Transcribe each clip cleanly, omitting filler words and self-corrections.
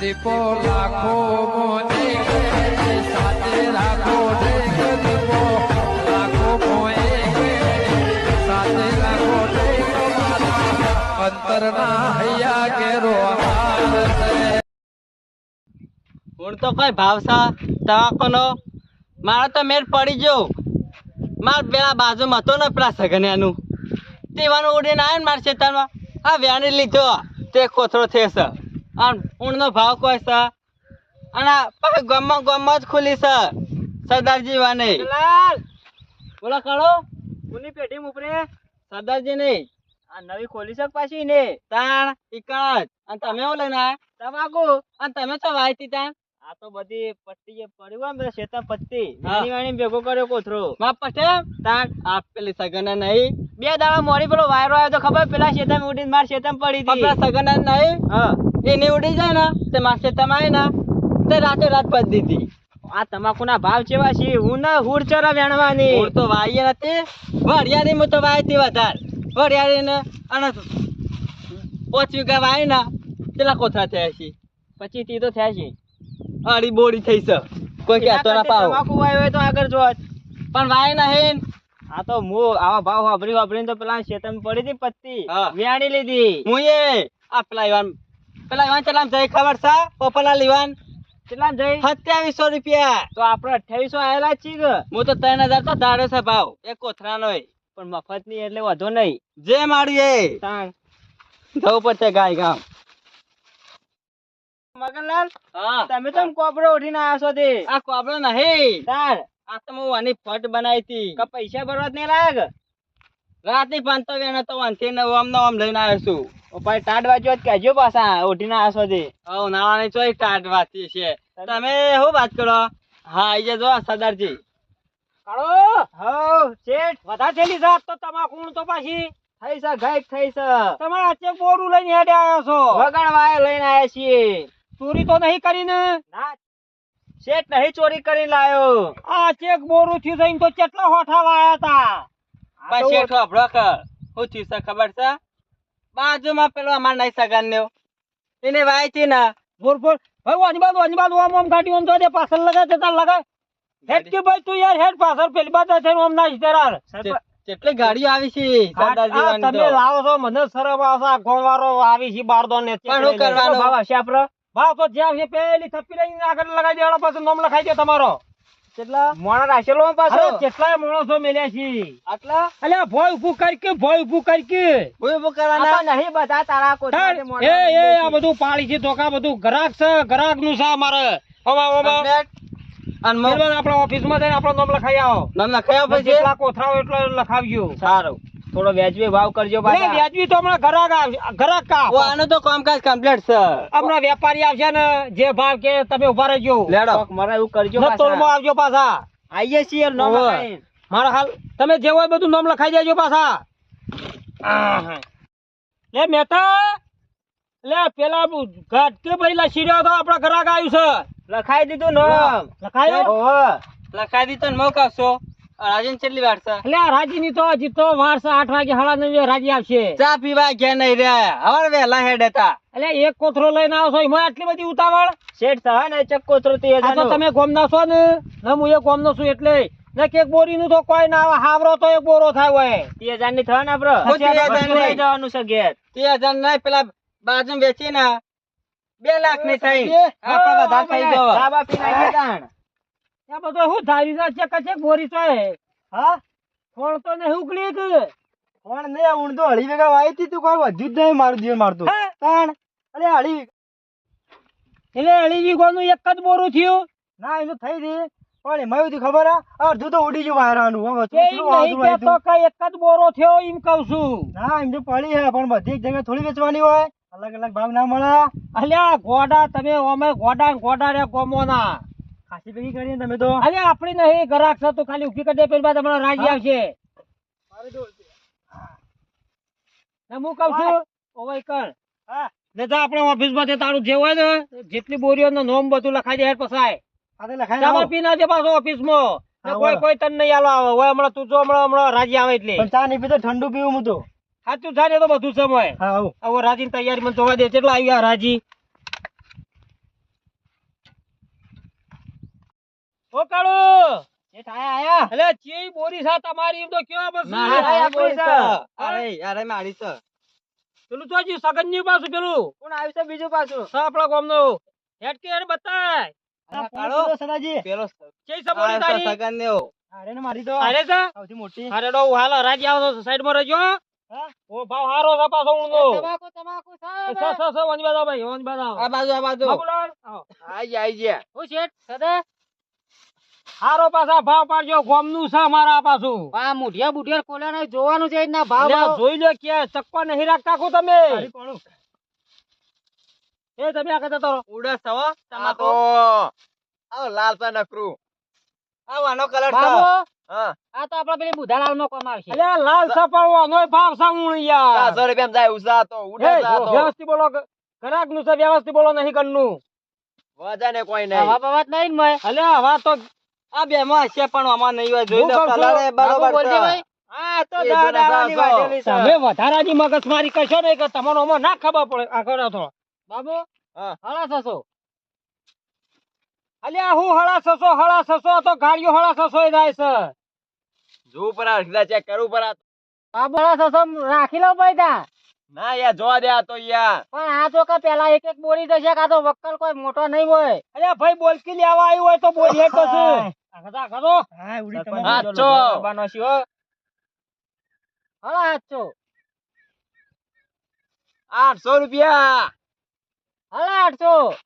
દીપો લાખો મોને સાથે રાખો દીપો લાખો મોએ સાથે રાખો અંતરના હૈયા કેરો હું તો કઈ ભાવસા તમાકોનો મારે તો મેળ પડી ગયો. માર પેલા બાજુમાં હતો ને પેલા સગન્યાનું તેવાનું ઉડીને આવ્યો ને મારા ખેતરમાં આ વ્યાની લીધો તે કોથળો થશે અને ઊંડનો ભાવ કોઈ છે અને પાછી ગમમાં જ ખુલી છે સરદારજી વાને બોલો કાળો કોની પેઢી ઉપરે સરદારજી નહીં આ નવી ખોલી છે પાછી ને તાણ ઈકણ અને તમે શું લઈને આવ્યા તમાકુ અને તમે તો વાયતી તાણ આ તો બધી પટ્ટી જે પડી હોય ને શેતા પત્તી વાણી ભેગો કર્યો કોથરો માં પટે તાણ આ પેલી સગના નહીં 2 દાડા મોડી પેલો વાયરો આવ્યો તો ખબર પેલા શેતામાં ઉડીને માર શેતામાં પડી હતી પેલા સગના નહીં હા એને ઉડી જાય ને તે માર શેતામાં આવી ને તે રાતે રાત પડી દીધી. આ તમાકુના ભાવ કેવા છે? હું ને હુડ ચરા વેણવાની હુડ તો વાઈએ નથી વડિયારી માં તો વાયતી વધારે વડિયારી ને અને 5 વીઘા વાય ને કેટલા કોથરા થયા છે 25 તો થયા છે. આડી બોડી થઈ છે કોઈ કહેતો ના પાવ તમાકુ વાય હોય તો આગળ જોત પણ વાય નહીં. આ તો મો આવા ભાવ વાપરીને તો પેલા શેતમ પડી હતી પત્તી વ્યાણી લીધી હું એ આ પેલા ઈવાન ચલામ જઈ ખબર છે પોપલા લીવાન કેટલામ જઈ 2700 રૂપિયા તો આપણે 2800 આયેલા છીએ કે હું તો 3000 તો ધારે છે ભાવ એક કોથરાનો પણ મફત ની એટલે વધો નહીં જે માડી એ તાણ જવું પડશે ગાય ગામ. મગનલાલ હા તમે તો કોબરો ઉઠીને આવ્યા છો તે આ કોબરો નહીં તાર આ તો હું આની ફટ બનાવી હતી કે પૈસા ભરવા જ નહીં લાયક રાતની 500 વેણા તો વાંચી ને ઓમ લઈને આવ્યો છું. ભાઈ ટાટ વાંચ્યો કહેજો પાછા ઉઠીને આવ્યા છો તે હવ નાવાની ચોઈ ટાટ વાંચી છે તમે શું વાત કરો હા આઈ જજો સરદારજી કાળો હવ શેઠ વધારે થેલી જાત તો તમાકુ તો પાછી થઈ છે ગાયક થઈ છે તમારા હાથે બોરું લઈને હેડે આવ્યા છો વગણવાય લઈને આવ્યા છીએ. ચોરી તો નહીં કરીને ના શેઠ નહીં ચોરી કરીને લાયો આ ચેક બોરું થયું થઈને તો કેટલા હોઠા વાયા હતા ભાઈ શેઠ હબળો કર શું થયું છે ખબર છે બાજુમાં પેલો અમાર નહીં સગાન ને એને વાય છે ને બોર બોર ભાઈ વાની બાજુ આમ ગાડી ઓમ તો દે પાછળ લગાય તે લગાય હેડ કે ભાઈ તું યાર હેડ પાછળ પેલી બાજુ થઈને ઓમ નાશ દેરાર કેટલી ગાડીઓ આવી છે સરદારજી વાળી તમે લાવો છો મને શરમ આવશે આ ગોળવારો આવી છે બારદો ને પણ શું કરવાનો ભાવ હશે આપરો ભાવ તો જ્યાં છે પેલી થપ્પી લઈને આગળ લગાઈ દેવાનો પછી નામ લખાઈ દે તમારો કેટલા મોણા રાખેલો પાછો કેટલાય માણસો મેલ્યા છે આટલા અલ્યા ભોય ઉભું કરી કે ભોય ઉભું કરવાના નહીં બધા તારા કોઠા એ આ બધું પાડી છે ધોકા બધું ગ્રાહક છે ગ્રાહક નું છે અમારે અને આપણા ઓફિસ માં જઈને આપણો નામ લખાઈ આવો નામ લખાઈ આવો પછી કેટલા કોથરાઓ એટલો લખાવજો સારું થોડો વ્યાજબી ભાવ કરજો ભાઈ વ્યાજબી તો હમણાં ગ્રાહક કા આનો તો કામકાજ કમ્પ્લીટ છે હમણાં વેપારી આવશે ને જે ભાવ કે તમે ઉભા રહેજો લેડો મારા એવું કરજો તોલમાં આવજો પાછા આઈએ છીએ નામ લખાઈ મારા હાલ તમે જે હોય બધું નામ લખાઈ દેજો પાછા લે મેતા લે પેલા ઘાટ કે ભાઈ લસીર્યો તો આપણા ગ્રાહક આવ્યું છે લખાઈ દીધું નામ લખાઈ દીધું મો કાવશો રાજી કેટલી વાર છે એટલે રાજી ની તો હજી તો વાર છે 8 વાગે 9:30 રાજી આવશે ચા પીવા ગયા નહીં રે હવે વેલા હેડ હતા એટલે એક કોથરો લઈને આવો છો એમાં આટલી બધી ઉતાવળ શેઠ થા ને ચક કોથરો તે તો તમે ગોમના છો ને હું એ ગોમનો છું એટલે ને કે બોરી નું તો કોઈ ના આવે હાવરો તો એક બોરો થાય હોય 3000 ની થવા ને બ્રો 3000 લઈ જવાનું છે ઘેર 3000 નહીં પેલા બાજુ વેચી ને 2 લાખ ની થઈ આપણે વધારે થઈ ગયો સાબા પી નાખી દાણ આ બધો હું ધારી જા છે કચે બોરી છે હા કોણ તો ને ઉકલી કે કોણ ને ઊણ તો હળી વેગા વાઈ હતી તું કોઈ વધ્યું જ નહીં મારું દીવ મારતો તાણ અરે હળી એટલે હળી વીઘોનું એક જ બોરું થયું ના એનું થઈ ગઈ પણ એમાં એવું ખબર અડધું તો ઉડી ગયું વાયરાનું હવે તો કઈ એક જ બોરો થયો એમ કહું છું ના એમ તો પડી હે પણ બધી એક જગ્યાએ થોડી વેચવાની હોય અલગ અલગ ભાવ ના મળે અલ્યા ગોડા તમે ઓમે ગોડા રે ગોમો ના ખાસી ભેગી કરીને તમે તો અરે આપણી નહીં ગ્રાહક છે તો ખાલી ઉભી કરી દે પેલી બાદ હમણાં રાજી આવશે હું કહું છું ઓવે કર હા ને જા આપણે ઓફિસ માં તારું જે હોય ને જેટલી બોરીઓ નો નોમ બધું લખાઈ દે હેર પસાય આ લખાઈ ચા પી ના જે પાછો ઓફિસ માં કોઈ તન નહીં આલો આવે હોય હમણાં તું જો હમણાં રાજી આવે એટલે પણ ચા નહીં પીતો ઠંડુ પીવું હું તો સાચું થાય તો બધું સમય હવે રાજી ની તૈયારી મને જોવા દે કેટલા આવ્યા રાજી ઓ કાળુ એ થાય આયા એટલે ચી બોરી સા તમારી એમ તો કેવા બસ મારી બોરી છે અરે અરે મારી છે પેલું તો હજી સગન ની પાછું પેલું કોણ આવ્યું છે બીજું પાછું આપણા ગામનો હેડ કે હેડ બતાય કાળો સદાજી પેલો ચઈ સબોરી તારી સગન ને અરે ને મારી તો અરે જા સૌથી મોટી અરે ડો હાલ રાજી આવો તો સાઈડ માં રહેજો હા? ઓ ભાવ હારો છે પાછો ઊંધો તમાકુ સ વંજ બાદ ભાઈ વંજ બાદ આ બાજુ બાબુલાલ આવો. આઈ ગયા હું શેઠ સદા હારો પાછા ભાવ પાડજો ગોમનું છે મારા પાછું આ મુઠિયા બુઠિયા કોલા ને જોવાનું છે ના ભાવ અલ્યા જોઈ લો કે ચક્કો નહીં રાખતા કો તમે તારી કોણું? એ તમે આ કહેતા તો ઉડે સવા તમાકુ આવો લાલ પા નકરું આનો કલર બાબુ હા આ તો આપડા પેલી બુધાલાલ નો કોમ આવશે અલ્યા લાલ સપાળો નોય ભાવ સામુણ યાર 400 રૂપિયા જાય ઉસા તો ઉડે એ, જા જો, તો વ્યવસ્થિત બોલો ગ્રાહક નું છે વ્યવસ્થિત બોલો નહીં કરનું વજન એ કોઈ હવા નહીં બવાત નહીં ને અલ્યા હવા તો આ બે માં છે પણ આમાં નહીં હોય જોઈ હું લો કહું છું, કલર એ બરોબર બોલજે છે ભાઈ. હા તો એ જોને દાદાની સાસો. વાટેલી છે તમે વધારાની મગજમારી કરશો ને કે તમારો આમાં ના ખબર પડે આ કરો તો બાબુ હા. હળા સસો અલ્યા હું હળા છસો તો ગાડીઓ હળા છસો જાય છે જો પર આ ચેક કરું પર આ બાબુ હળા સસો રાખી લો ભાઈ તા ના યાર જોવા દે આ તો યાર પણ આ તો કે પેલા એક એક બોરી જશે કાં તો વક્કલ કોઈ મોટો નહીં હોય અલ્યા ભાઈ બોલકી લેવા આવ્યું હોય તો બોલ હેડ તો છે આ કરો હા ઉડી તમારે હાચો બાનો શિવો હળા હાચો 800 રૂપિયા હળા 800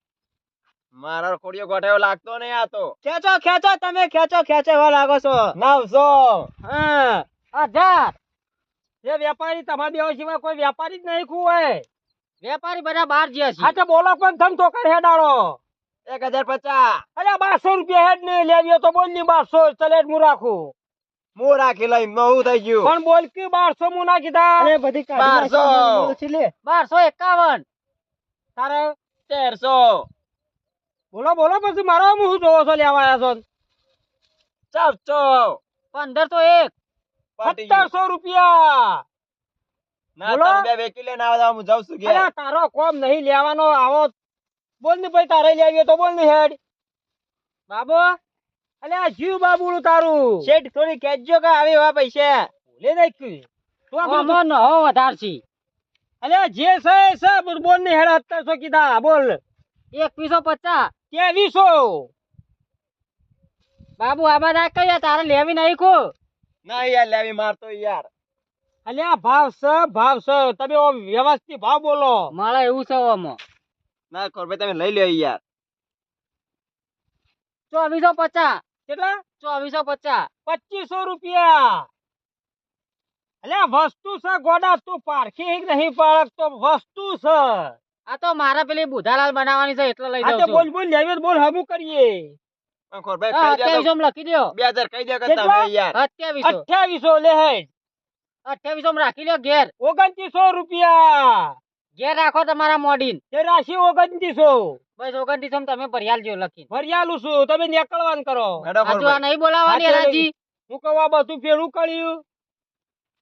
મારો ખોડિયો ગોઠાયો લાગતો નહીં આ તો ખેંચો તમે ખેંચો એવા લાગો છો 900 હા 1000 એ વેપારી તમારા બેવ સિવાય કોઈ વેપારી જ નહીં હોય વેપારી બધા બહાર ગયા છે હા તો બોલો પણ ધમ તો કર હેડાડો 1050 અલ્યા 1200 રૂપિયા હેડ ને લેવીઓ તો બોલ ની 1200 ચલે હું રાખું હું રાખી લઈ હું થઈ ગયું પણ બોલ કે 1200 હું ના કીધા અરે બધી કાઢી 1200 1251 તારે 1300 બોલો પછી મારો હું જોવો છો લેવા આવ્યા છો 400 1501 પાટી ગયું. 1700 રૂપિયા ના બોલો. તમે બે વેકી લઈને આવો હું જાઉં છું ઘેર અલ્યા તારો કોમ નહીં લેવાનો આવો બોલ ને ભાઈ તારે લેવી હોય તો બોલ ને હેડ બાબુ અલ્યા જીવ બાબુડું તારું શેઠ થોડી કેજો કે આવી વા પૈસા લે નાખ્યું તું આ બધું- ઓમો નહો વધારશી અલ્યા જે છે બોલ ને હેડ 1700 કીધા બોલ 2150 2300 બાબુ આ બધા કયા તારે લેવી નહીં કો ના યાર લેવી મારતો યાર અલ્યા ભાવ છે તમે ઓમ વ્યવસ્થિત ભાવ બોલો મળે એવું છે ઓમો ના ખોર તમે લઈ લ્યો યાર 2450 કેટલા 2450 2500 રૂપિયા અલ્યા વસ્તુ છે ગોડા તું પારખી હિક નહીં પાડતો વસ્તુ છે આ તો મારા પેલી બુધાલાલ બનાવવાની છે એટલે લઈ આ જાઉં તે છું બોલ લેવી હોય તો બોલ હમું કરીએ ખોર હા, કહી દે 2800 માં લખી દો 2000 કહી દે કે કેટલા? તમે યાર 2800 2800 લે હેડ 2800 માં રાખી લ્યો ઘેર 2900 રૂપિયા ઘેર રાખો તમારા મોડીન તે રાશિ 2900 બસ 2900 માં તમે ભરિયાલ જેવું લખી ભરિયાલું છું તમે નીકળવાનું કરો હેડો આ જો આ ખોર નહીં બોલાવાની હા, તે રાજી હું કહું આ બધું ફેરું કર્યું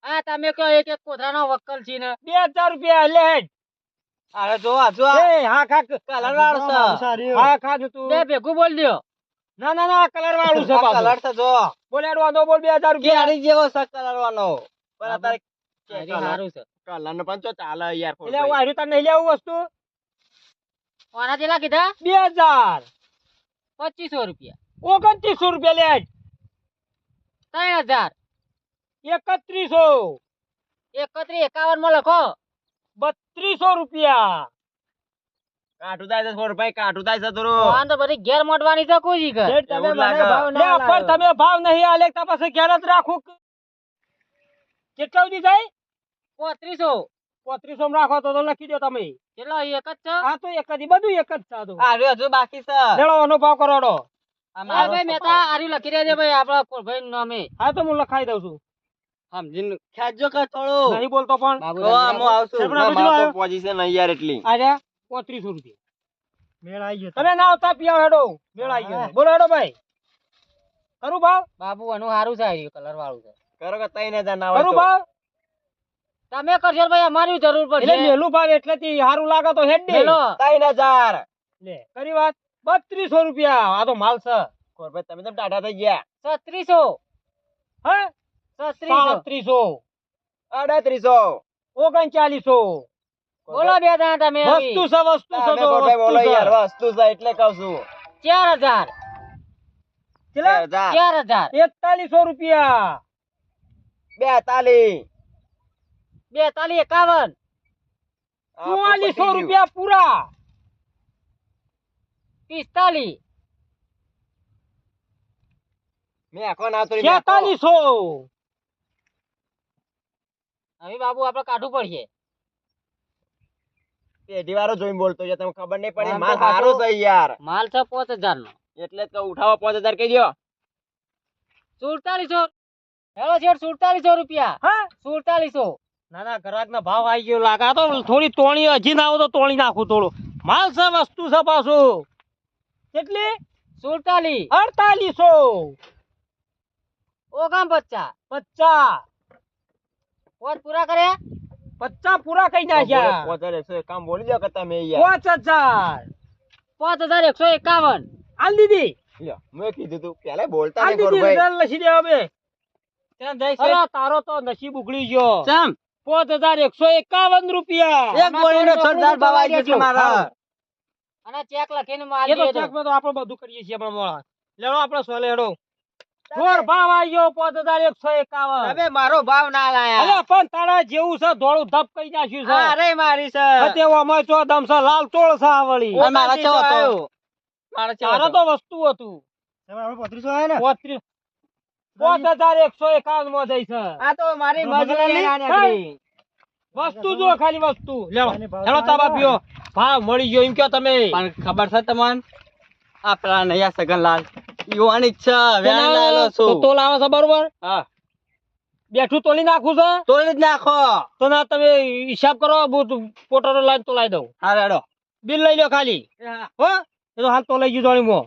આ તમે કહો એક એક કોથરાનો વક્કલ છે ને 2000 રૂપિયા લે હેડ અરે જો એ હા ખા કલર વાળું છે હા ખા તું બે ભેગું બોલ દો ના કલર વાળું છે પાછું. કલર તો જો બોલ હેડ વાંધો બોલ 2000 રૂપિયા કેરી જેવો છે કલર વાળો પણ અત્યારે સારું છે કલર નો પણ તો ચાલે યાર ખોર એટલે હું આર્યું તાર નહીં લેવું વસ્તુ ઓના જેટલા કીધા 2000 2500 રૂપિયા 2900 રૂપિયા લે હેડ 3000 3100 3151 માં લખો 3200 રૂપિયા કાઠું થાય છે ખોર ભાઈ કાઠું થાય છે થોડું વાન તો બધી ઘેર મોટવાની છે કોઈ ઘર શેઠ, તમે એવું મને લાગે. ભાવ ના પણ તમે ભાવ નહીં આલે તો પછી ઘેર જ રાખું કેટલા સુધી જાય 3500 3500 માં રાખો તો લખી દો તમે કેટલો એક જ છે આ તો એક જ બધું એક જ સાધુ હજુ બાકી છે લેડો આનો ભાવ કરોડો ભાઈ મહેતા આર્યું લખી દેજે ભાઈ આપડા કોલભાઈ નું નામે હા તો હું લખાઈ દઉં છું સમજીને ખેંચજો કે થોડું નહીં બોલતો પણ આવશું ના, મારે તો પોઝિશન નહીં યાર એટલી આર્યા 3500 રૂપિયા મેળ આવી ગયો તમે ના આવતા પીવા હેડો મેળ આવી ગયો બોલો હેડો ભાઈ કરું ભાવ બાબુ આનું સારું છે આર્યું કલર વાળું છે કરો કે 3000 ના હોય કરું તો ભાવ તમે કરશો ભાઈ અમારી જરૂર એટલે પડશે મેલું ભાવ એટલેથી સારું લાગે તો હેડ દે મેલો 3000 લે કરી વાત 3200 રૂપિયા આ તો માલ છે ખોરભાઈ તમે તો ટાટા થઈ ગયા. 3600 હે 3600 3800. 3900 બોલો બે દાણા તમે વસ્તુ છે વસ્તુ છે તમે તો ખોરભાઈ બોલો વસ્તુ યાર, છે. વસ્તુ છે એટલે કહું છું. 4000 કેટલા? 4000 4100 રૂપિયા 42. 42 51 4400 રૂપિયા પૂરા 45 મેં આખો ના તો મેં આખો. 4600 હવે બાબુ આપણે કાઢવું પડશે પેઢી વાળો જોઈને બોલતો છે, તમને ખબર નહીં પડી. આમ તો માલ પાછો- હારો છે યાર, માલ છે 5000 નો એટલે જ કહું ઉઠાવો 5000 કહી દ્યો. 4700 હેલો શેઠ 4700 રૂપિયા હા 4700 ના ના ગ્રાહક ના ભાવ આવી ગયો લાગે આ તો થોડી તોણી હજી ના આવો તો તોણી નાખું થોડું માલ છે વસ્તુ છે પાછું કેટલી 47 4800 ઓગામ 50 50 પોત પૂરા કર્યા 50 પૂરા કઈ નાખ્યા 5100 કામ બોલી દો કે તમે યાર. 5000 5151 આલ દીધી લ્યો, મેં કીધું તું પહેલા બોલતા આલ નહીં દીધી ખોરભાઈ. રલ લસી દેવા બે ત્યાં જઈશ અરે તારો તો નસીબ ઉગડી ગયો ચમ 5151 રૂપિયા એક ગોળીનો સરદાર ભાવ આવી ગયો છે મારા. હા. અને ચેક લખીને માલ એ તો દીધો. ચેક માં તો આપણે બધું કરીએ છીએ પણ મોળા લેડો આપણે સોલે હેડો જોર ભાવ આવી ગયો 5151 તમે મારો ભાવ ના લાયા અલે પણ તારા જેવું છે ધોળું ધપ કઈ નાખ્યું છે અરે મારી છે હતેવો અમાર ચો દમ છે લાલ ચોળ છે આ વળી અને મારા ચેવો હતો? મારા ચેવો તારો હતો? તો વસ્તુ હતું 35 5151 માં જઈ છે આ તો મારી મજૂરી નાની હા. હતી. વસ્તુ જો ખાલી વસ્તુ લેવો હેડો તાબા પીઓ ભાવ મળી ગયો એમ કયો તમે પણ ખબર છે તમને આ પેલા નૈયા સગનલાલ યુવાની જ છે વેણ લાયેલો તો છું તોલ આવે છે બરોબર હા બેઠું તોલી નાખું છે તોડી જ નાખો તો ના તમે હિસાબ કરો બુટ પોટરો લાઈન તો લાઈ દઉં હા રેડો બિલ લઈ લો ખાલી હો એ તો હાલ તો લઈ ગયું મો